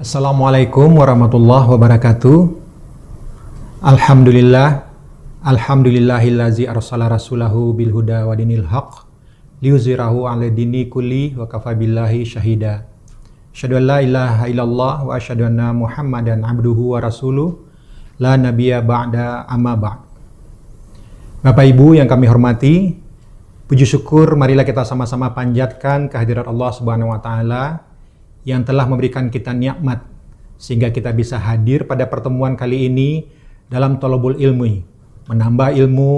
Assalamualaikum warahmatullahi wabarakatuh. Alhamdulillahillazi arsala rasulahu bil huda wa dinil haq liyuzhirahu 'ala dini kulli wa kafa billahi syahida. Asyhadu an la ilaha illallah wa asyhadu anna Muhammadan abduhu wa rasuluh la nabiyya ba'da amma ba'd. Bapak Ibu yang kami hormati, puji syukur marilah kita sama-sama panjatkan kehadirat Allah Subhanahu wa taala yang telah memberikan kita nikmat sehingga kita bisa hadir pada pertemuan kali ini dalam thalabul ilmi, menambah ilmu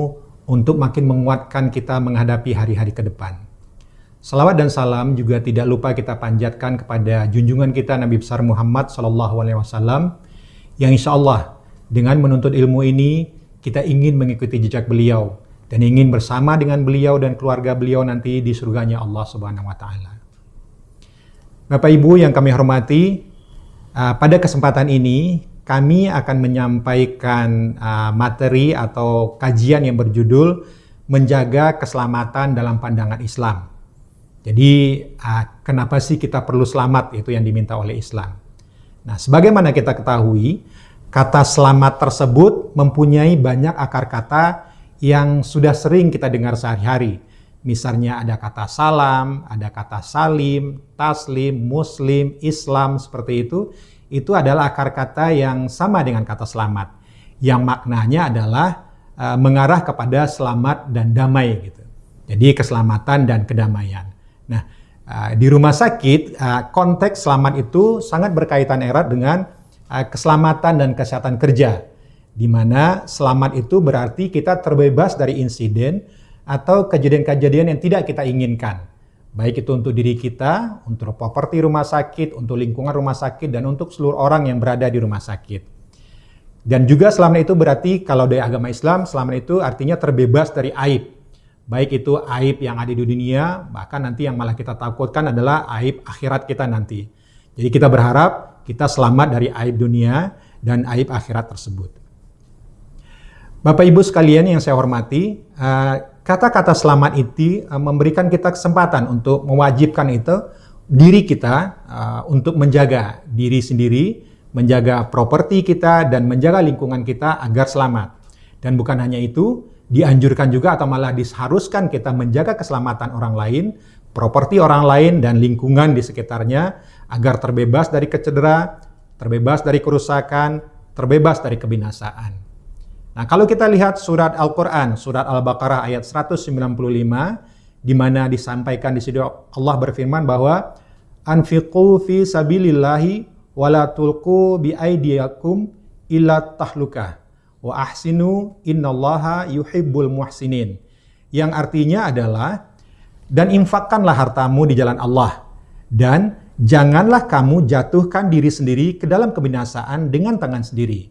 untuk makin menguatkan kita menghadapi hari-hari ke depan. Salawat dan salam juga tidak lupa kita panjatkan kepada junjungan kita Nabi besar Muhammad SAW yang insya Allah dengan menuntut ilmu ini kita ingin mengikuti jejak beliau dan ingin bersama dengan beliau dan keluarga beliau nanti di surganya Allah Subhanahu wa taala. Bapak Ibu yang kami hormati, pada kesempatan ini kami akan menyampaikan materi atau kajian yang berjudul Menjaga Keselamatan dalam Pandangan Islam. Jadi kenapa sih kita perlu selamat, itu yang diminta oleh Islam. Nah, sebagaimana kita ketahui, kata selamat tersebut mempunyai banyak akar kata yang sudah sering kita dengar sehari-hari. Misalnya ada kata salam, ada kata salim, taslim, muslim, Islam, seperti itu adalah akar kata yang sama dengan kata selamat. Yang maknanya adalah mengarah kepada selamat dan damai gitu. Jadi keselamatan dan kedamaian. Nah, di rumah sakit konteks selamat itu sangat berkaitan erat dengan keselamatan dan kesehatan kerja. Di mana selamat itu berarti kita terbebas dari insiden atau kejadian-kejadian yang tidak kita inginkan. Baik itu untuk diri kita, untuk properti rumah sakit, untuk lingkungan rumah sakit, dan untuk seluruh orang yang berada di rumah sakit. Dan juga selamat itu berarti kalau dari agama Islam, selamat itu artinya terbebas dari aib. Baik itu aib yang ada di dunia, bahkan nanti yang malah kita takutkan adalah aib akhirat kita nanti. Jadi kita berharap kita selamat dari aib dunia dan aib akhirat tersebut. Bapak Ibu sekalian yang saya hormati, kata-kata selamat itu memberikan kita kesempatan untuk mewajibkan diri kita untuk menjaga diri sendiri, menjaga properti kita, dan menjaga lingkungan kita agar selamat. Dan bukan hanya itu, dianjurkan juga atau malah diharuskan kita menjaga keselamatan orang lain, properti orang lain, dan lingkungan di sekitarnya agar terbebas dari kecedera, terbebas dari kerusakan, terbebas dari kebinasaan. Nah, kalau kita lihat surat Al-Quran, surat Al-Baqarah ayat 195, di mana disampaikan di situ Allah berfirman bahwa anfiqu fi sabilillahi wa la tulqu bi aydiyakum illa tahlukah wa ahsinu innallaha yuhibbul muhsinin. Yang artinya adalah, dan infakkanlah hartamu di jalan Allah, dan janganlah kamu jatuhkan diri sendiri ke dalam kebinasaan dengan tangan sendiri,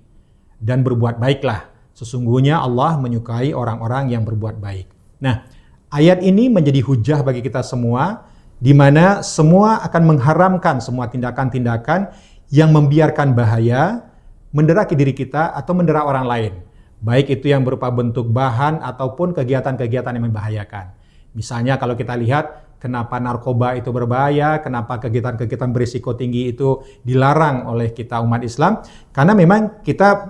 dan berbuat baiklah. Sesungguhnya Allah menyukai orang-orang yang berbuat baik. Nah, ayat ini menjadi hujah bagi kita semua, di mana semua akan mengharamkan semua tindakan-tindakan yang membiarkan bahaya menderaki diri kita atau mendera orang lain. Baik itu yang berupa bentuk bahan ataupun kegiatan-kegiatan yang membahayakan. Misalnya kalau kita lihat kenapa narkoba itu berbahaya, kenapa kegiatan-kegiatan berisiko tinggi itu dilarang oleh kita umat Islam, karena memang kita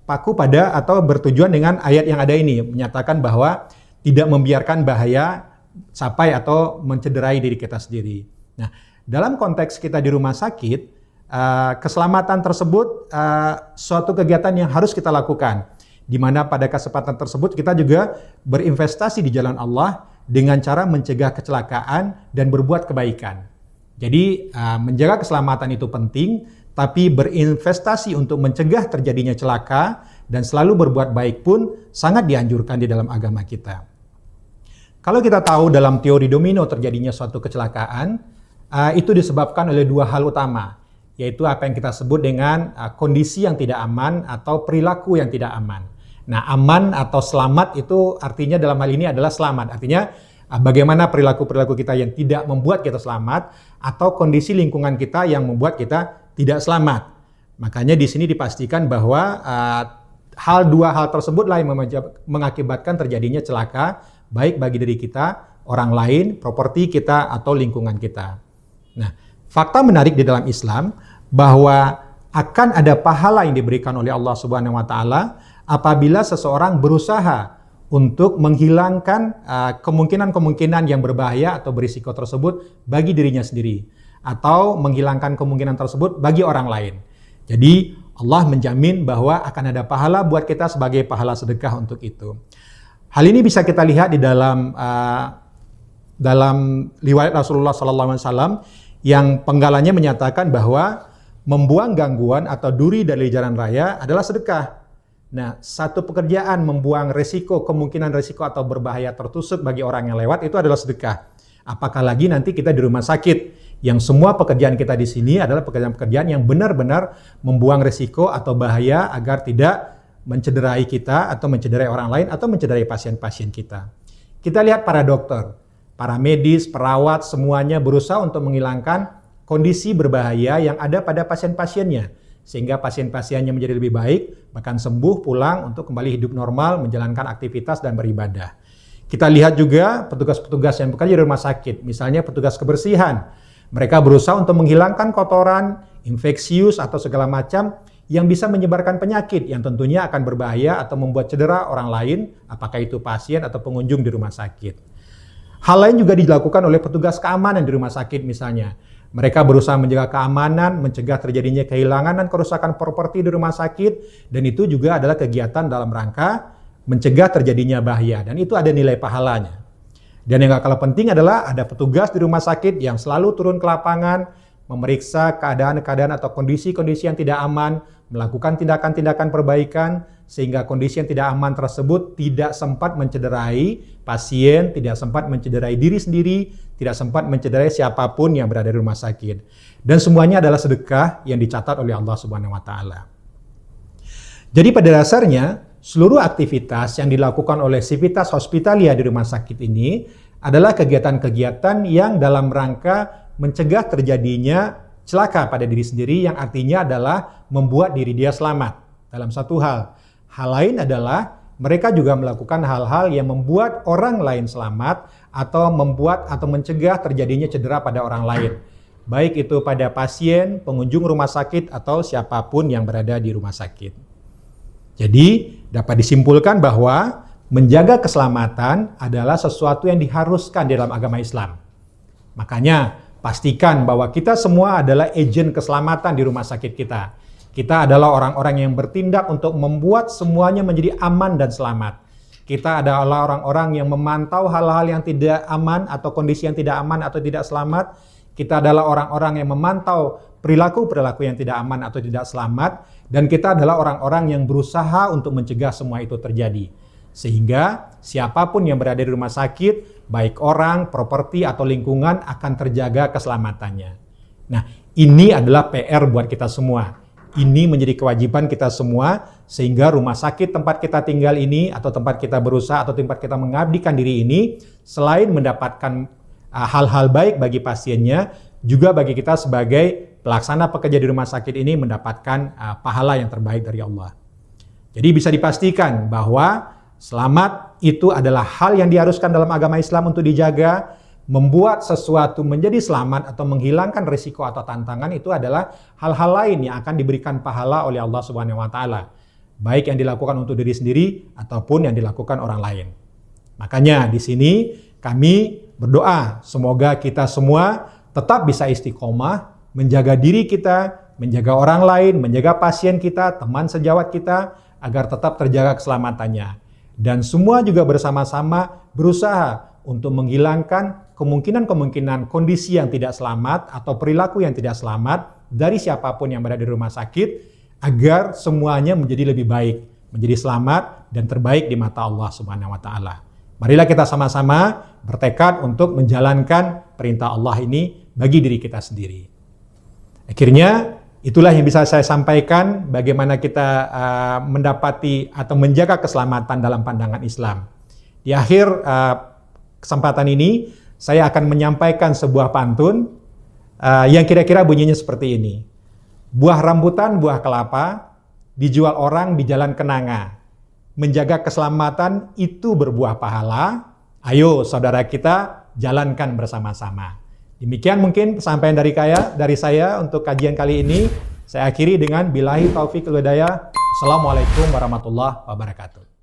paku pada atau bertujuan dengan ayat yang ada ini, menyatakan bahwa tidak membiarkan bahaya sampai atau mencederai diri kita sendiri. Nah, dalam konteks kita di rumah sakit, keselamatan tersebut suatu kegiatan yang harus kita lakukan, di mana pada kesempatan tersebut kita juga berinvestasi di jalan Allah dengan cara mencegah kecelakaan dan berbuat kebaikan. Jadi menjaga keselamatan itu penting, tapi berinvestasi untuk mencegah terjadinya celaka dan selalu berbuat baik pun sangat dianjurkan di dalam agama kita. Kalau kita tahu dalam teori domino terjadinya suatu kecelakaan, itu disebabkan oleh dua hal utama, yaitu apa yang kita sebut dengan kondisi yang tidak aman atau perilaku yang tidak aman. Nah, aman atau selamat itu artinya dalam hal ini adalah selamat. Artinya bagaimana perilaku-perilaku kita yang tidak membuat kita selamat atau kondisi lingkungan kita yang membuat kita tidak selamat. Makanya di sini dipastikan bahwa dua hal tersebutlah yang mengakibatkan terjadinya celaka, baik bagi diri kita, orang lain, properti kita, atau lingkungan kita. Nah, fakta menarik di dalam Islam bahwa akan ada pahala yang diberikan oleh Allah Subhanahu wa taala apabila seseorang berusaha untuk menghilangkan kemungkinan-kemungkinan yang berbahaya atau berisiko tersebut bagi dirinya sendiri atau menghilangkan kemungkinan tersebut bagi orang lain. Jadi Allah menjamin bahwa akan ada pahala buat kita sebagai pahala sedekah untuk itu. Hal ini bisa kita lihat di dalam riwayat Rasulullah SAW yang penggalanya menyatakan bahwa membuang gangguan atau duri dari jalan raya adalah sedekah. Nah, satu pekerjaan membuang kemungkinan resiko atau berbahaya tertusuk bagi orang yang lewat itu adalah sedekah. Apakah lagi nanti kita di rumah sakit, yang semua pekerjaan kita di sini adalah pekerjaan-pekerjaan yang benar-benar membuang resiko atau bahaya agar tidak mencederai kita atau mencederai orang lain atau mencederai pasien-pasien kita. Kita lihat para dokter, para medis, perawat, semuanya berusaha untuk menghilangkan kondisi berbahaya yang ada pada pasien-pasiennya, sehingga pasien-pasiennya menjadi lebih baik, bahkan sembuh, pulang untuk kembali hidup normal, menjalankan aktivitas dan beribadah. Kita lihat juga petugas-petugas yang bekerja di rumah sakit, misalnya petugas kebersihan. Mereka berusaha untuk menghilangkan kotoran, infeksius atau segala macam yang bisa menyebarkan penyakit yang tentunya akan berbahaya atau membuat cedera orang lain, apakah itu pasien atau pengunjung di rumah sakit. Hal lain juga dilakukan oleh petugas keamanan di rumah sakit misalnya. Mereka berusaha menjaga keamanan, mencegah terjadinya kehilangan dan kerusakan properti di rumah sakit, dan itu juga adalah kegiatan dalam rangka mencegah terjadinya bahaya, dan itu ada nilai pahalanya. Dan yang gak kalah penting adalah ada petugas di rumah sakit yang selalu turun ke lapangan, memeriksa keadaan-keadaan atau kondisi-kondisi yang tidak aman, melakukan tindakan-tindakan perbaikan, sehingga kondisi yang tidak aman tersebut tidak sempat mencederai pasien, tidak sempat mencederai diri sendiri, tidak sempat mencederai siapapun yang berada di rumah sakit. Dan semuanya adalah sedekah yang dicatat oleh Allah Subhanahu wa taala. Jadi pada dasarnya, seluruh aktivitas yang dilakukan oleh Civitas Hospitalia di rumah sakit ini adalah kegiatan-kegiatan yang dalam rangka mencegah terjadinya celaka pada diri sendiri, yang artinya adalah membuat diri dia selamat dalam satu hal. Hal lain adalah mereka juga melakukan hal-hal yang membuat orang lain selamat atau membuat atau mencegah terjadinya cedera pada orang lain. Baik itu pada pasien, pengunjung rumah sakit, atau siapapun yang berada di rumah sakit. Jadi dapat disimpulkan bahwa menjaga keselamatan adalah sesuatu yang diharuskan di dalam agama Islam. Makanya pastikan bahwa kita semua adalah agen keselamatan di rumah sakit kita. Kita adalah orang-orang yang bertindak untuk membuat semuanya menjadi aman dan selamat. Kita adalah orang-orang yang memantau hal-hal yang tidak aman atau kondisi yang tidak aman atau tidak selamat. Kita adalah orang-orang yang memantau perilaku-perilaku yang tidak aman atau tidak selamat. Dan kita adalah orang-orang yang berusaha untuk mencegah semua itu terjadi. Sehingga siapapun yang berada di rumah sakit, baik orang, properti, atau lingkungan, akan terjaga keselamatannya. Nah, ini adalah PR buat kita semua. Ini menjadi kewajiban kita semua, sehingga rumah sakit tempat kita tinggal ini, atau tempat kita berusaha, atau tempat kita mengabdikan diri ini, selain mendapatkan hal-hal baik bagi pasiennya, juga bagi kita sebagai pelaksana pekerja di rumah sakit ini mendapatkan pahala yang terbaik dari Allah. Jadi bisa dipastikan bahwa selamat itu adalah hal yang diharuskan dalam agama Islam untuk dijaga. Membuat sesuatu menjadi selamat atau menghilangkan risiko atau tantangan itu adalah hal-hal lain yang akan diberikan pahala oleh Allah Subhanahu wa taala. Baik yang dilakukan untuk diri sendiri ataupun yang dilakukan orang lain. Makanya di sini kami berdoa semoga kita semua tetap bisa istiqomah, menjaga diri kita, menjaga orang lain, menjaga pasien kita, teman sejawat kita, agar tetap terjaga keselamatannya. Dan semua juga bersama-sama berusaha untuk menghilangkan kemungkinan-kemungkinan kondisi yang tidak selamat atau perilaku yang tidak selamat dari siapapun yang berada di rumah sakit, agar semuanya menjadi lebih baik, menjadi selamat dan terbaik di mata Allah Subhanahu wa taala. Marilah kita sama-sama bertekad untuk menjalankan perintah Allah ini bagi diri kita sendiri. Akhirnya itulah yang bisa saya sampaikan bagaimana kita mendapati atau menjaga keselamatan dalam pandangan Islam. Di akhir kesempatan ini saya akan menyampaikan sebuah pantun yang kira-kira bunyinya seperti ini. Buah rambutan, buah kelapa, dijual orang di jalan kenanga. Menjaga keselamatan itu berbuah pahala. Ayo saudara kita jalankan bersama-sama. Demikian mungkin penyampaian dari saya untuk kajian kali ini. Saya akhiri dengan billahi taufiq wal hidayah. Assalamualaikum warahmatullahi wabarakatuh.